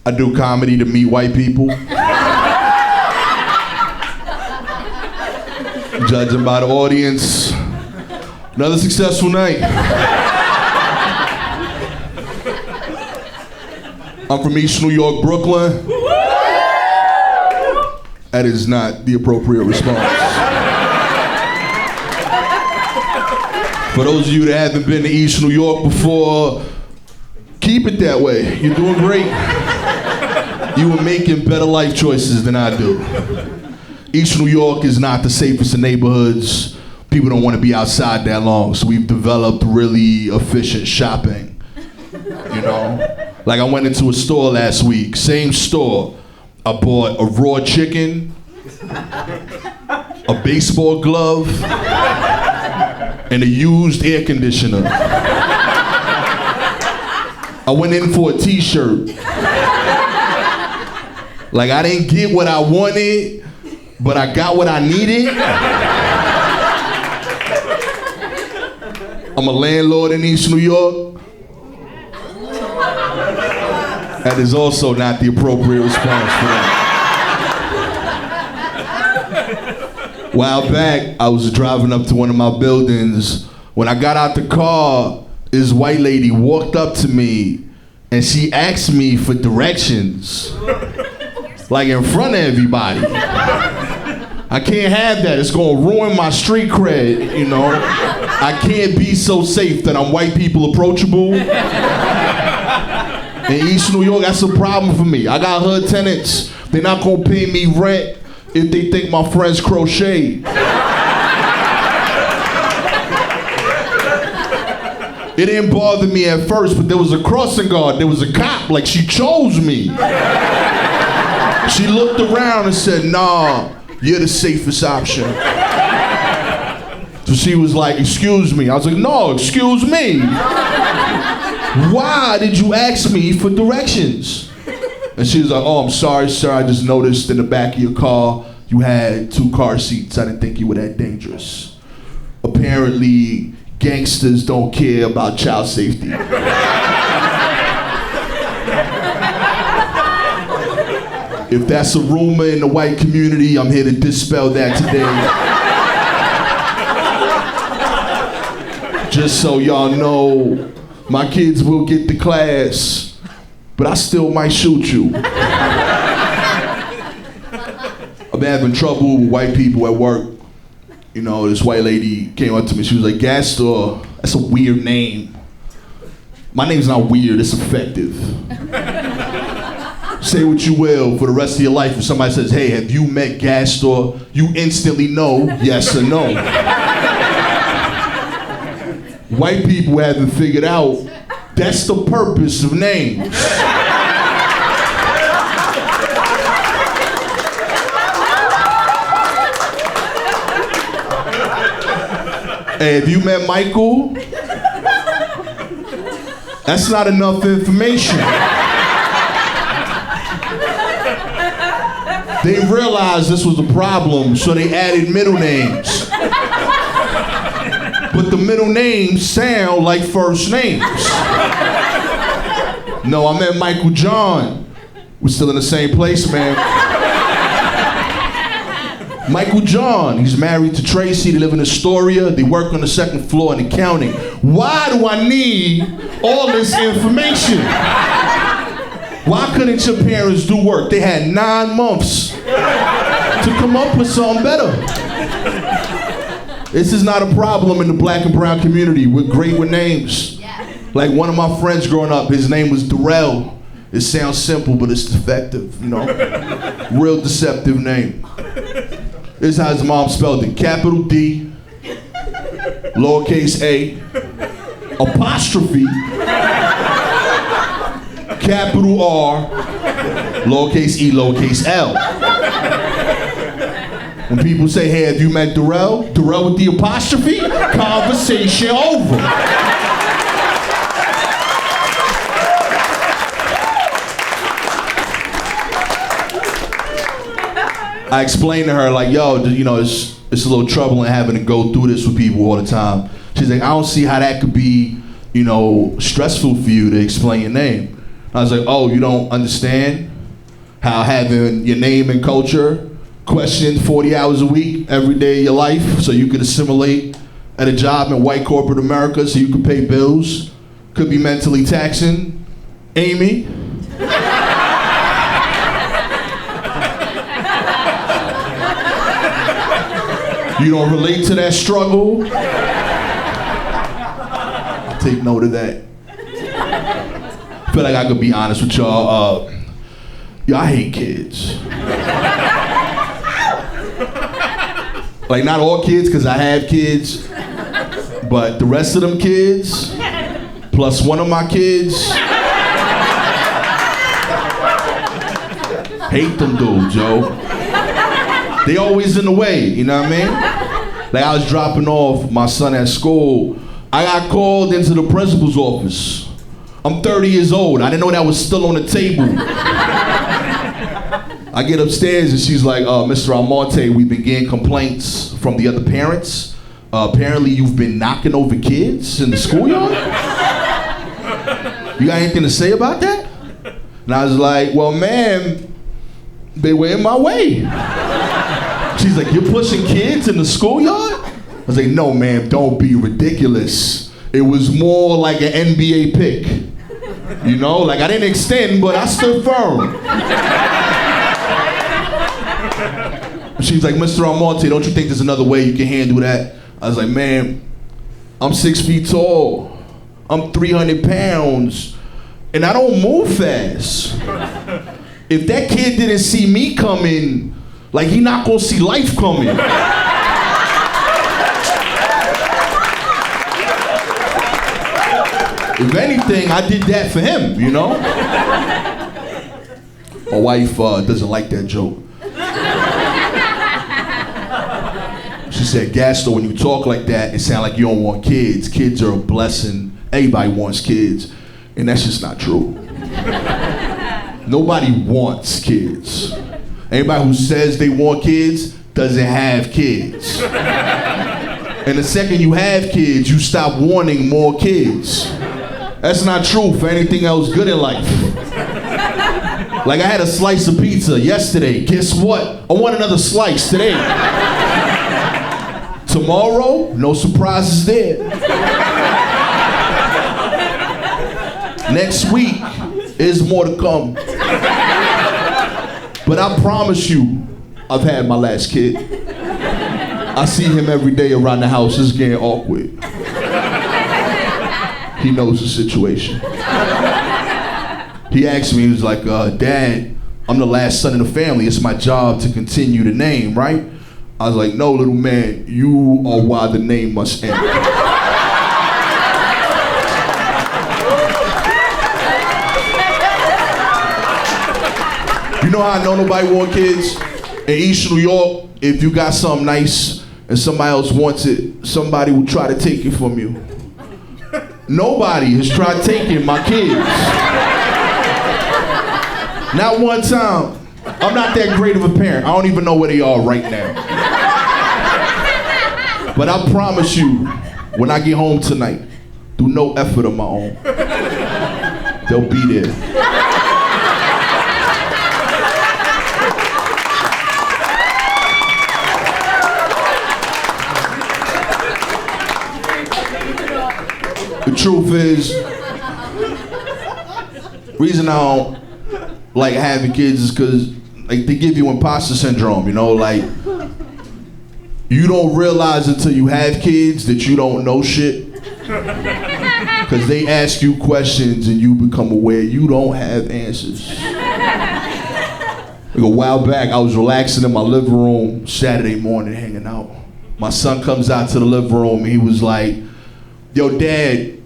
I do comedy to meet white people. Judging by the audience, another successful night. I'm from East New York, Brooklyn. That is not the appropriate response. For those of you that haven't been to East New York before, keep it that way. You're doing great. You are making better life choices than I do. East New York is not the safest of neighborhoods. People don't want to be outside that long, so we've developed really efficient shopping. You know? Like I went into a store last week, same store. I bought a raw chicken, a baseball glove, and a used air conditioner. I went in for a t-shirt. Like I didn't get what I wanted, but I got what I needed. I'm a landlord in East New York. That is also not the appropriate response for that. A while back, I was driving up to one of my buildings. When I got out the car, this white lady walked up to me and she asked me for directions. Like in front of everybody. I can't have that. It's gonna ruin my street cred, you know? I can't be so safe that I'm white people approachable. In East New York, that's a problem for me. I got hood tenants. They're not gonna pay me rent if they think my friends crochet. It didn't bother me at first, but there was a crossing guard. There was a cop, like she chose me. She looked around and said, "Nah, you're the safest option." So she was like, "Excuse me." I was like, "No, excuse me. Why did you ask me for directions?" And she was like, "Oh, I'm sorry, sir. I just noticed in the back of your car you had 2 car seats. I didn't think you were that dangerous. Apparently, gangsters don't care about child safety." If that's a rumor in the white community, I'm here to dispel that today. Just so y'all know, my kids will get to class, but I still might shoot you. I've been having trouble with white people at work. You know, this white lady came up to me, she was like, "Gastor, that's a weird name." My name's not weird, it's effective. Say what you will for the rest of your life. If somebody says, "Hey, have you met Gastor?" you instantly know yes or no. White people haven't figured out that's the purpose of names. Hey, have you met Michael? That's not enough information. They realized this was a problem, so they added middle names. But the middle names sound like first names. No, I met Michael John. We're still in the same place, man. Michael John, he's married to Tracy, they live in Astoria, they work on the 2nd floor in accounting. Why do I need all this information? Why couldn't your parents do work? They had 9 months to come up with something better. This is not a problem in the black and brown community. We're great with names. Like one of my friends growing up, his name was Darrell. It sounds simple, but it's effective, you know? Real deceptive name. This is how his mom spelled it. Capital D, lowercase a, apostrophe, capital R, lowercase e, lowercase l. When people say, "Hey, have you met Darrell?" Darrell with the apostrophe, conversation over. I explained to her, like, "Yo, you know, it's a little trouble in having to go through this with people all the time." She's like, "I don't see how that could be, you know, stressful for you to explain your name." I was like, oh, you don't understand how having your name and culture questioned 40 hours a week, every day of your life, so you could assimilate at a job in white corporate America so you could pay bills, could be mentally taxing. Amy? You don't relate to that struggle? Take note of that. Feel like I could be honest with y'all. I hate kids. Like, not all kids, because I have kids, but the rest of them kids, plus one of my kids, hate them dudes, yo. They always in the way, you know what I mean? Like, I was dropping off my son at school. I got called into the principal's office. I'm 30 years old. I didn't know that was still on the table. I get upstairs and she's like, Mr. Almonte, we've been getting complaints from the other parents. Apparently you've been knocking over kids in the schoolyard? You got anything to say about that? And I was like, well, ma'am, they were in my way. She's like, you're pushing kids in the schoolyard? I was like, no, ma'am, don't be ridiculous. It was more like an NBA pick. You know, like I didn't extend, but I stood firm. She's like, Mr. Almonte, don't you think there's another way you can handle that? I was like, man, I'm 6 feet tall. I'm 300 pounds. And I don't move fast. If that kid didn't see me coming, like, he not gonna see life coming. If anything, I did that for him, you know? My wife doesn't like that joke. She said, Gastor, when you talk like that, it sounds like you don't want kids. Kids are a blessing. Everybody wants kids. And that's just not true. Nobody wants kids. Anybody who says they want kids doesn't have kids. And the second you have kids, you stop wanting more kids. That's not true for anything else good in life. Like, I had a slice of pizza yesterday. Guess what? I want another slice today. Tomorrow, no surprises there. Next week, there's more to come. But I promise you, I've had my last kid. I see him every day around the house. It's getting awkward. He knows the situation. He asked me, he was like, Dad, I'm the last son in the family. It's my job to continue the name, right? I was like, no, little man, you are why the name must end. You know how I know nobody want kids? In East New York, if you got something nice and somebody else wants it, somebody will try to take it from you. Nobody has tried taking my kids. Not one time. I'm not that great of a parent. I don't even know where they are right now. But I promise you, when I get home tonight, through no effort of my own, they'll be there. The truth is, reason I don't like having kids is because like they give you imposter syndrome, you know, like you don't realize until you have kids that you don't know shit. Because they ask you questions and you become aware you don't have answers. Like a while back, I was relaxing in my living room Saturday morning hanging out. My son comes out to the living room and he was like, yo, Dad,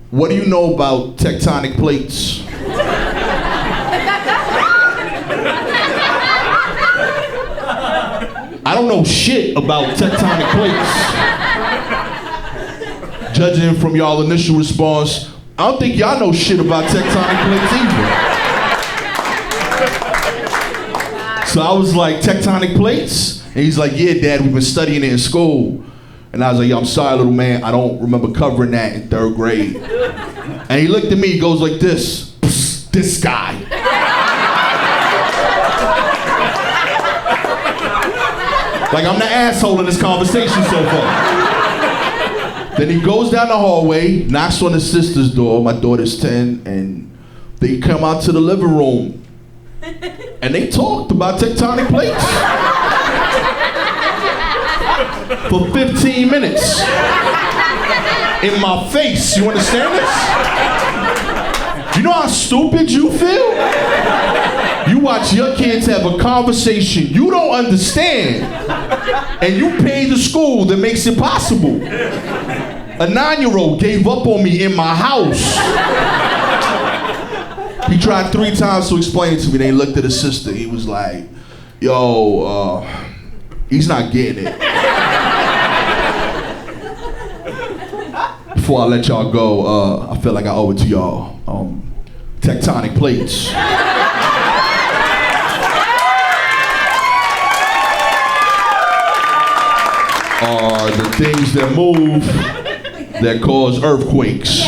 what do you know about tectonic plates? I don't know shit about tectonic plates. Judging from y'all initial response, I don't think y'all know shit about tectonic plates either. So I was like, tectonic plates? And he's like, yeah, Dad, we've been studying it in school. And I was like, yo, I'm sorry, little man, I don't remember covering that in 3rd grade. And he looked at me, he goes like this. Psst. this guy. Like I'm the asshole in this conversation so far. Then he goes down the hallway, knocks on his sister's door. My daughter's 10, and they come out to the living room. And they talked about tectonic plates. For 15 minutes. In my face, you understand this? You know how stupid you feel? You watch your kids have a conversation you don't understand, and you pay the school that makes it possible. A 9-year-old gave up on me in my house. He tried 3 times to explain it to me. They looked at his sister. He was like, yo, he's not getting it. Before I let y'all go, I feel like I owe it to y'all. Tectonic plates. Are the things that move that cause earthquakes.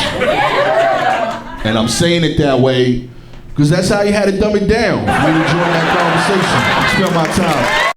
And I'm saying it that way because that's how you had to dumb it down. We enjoying that conversation. I spent my time.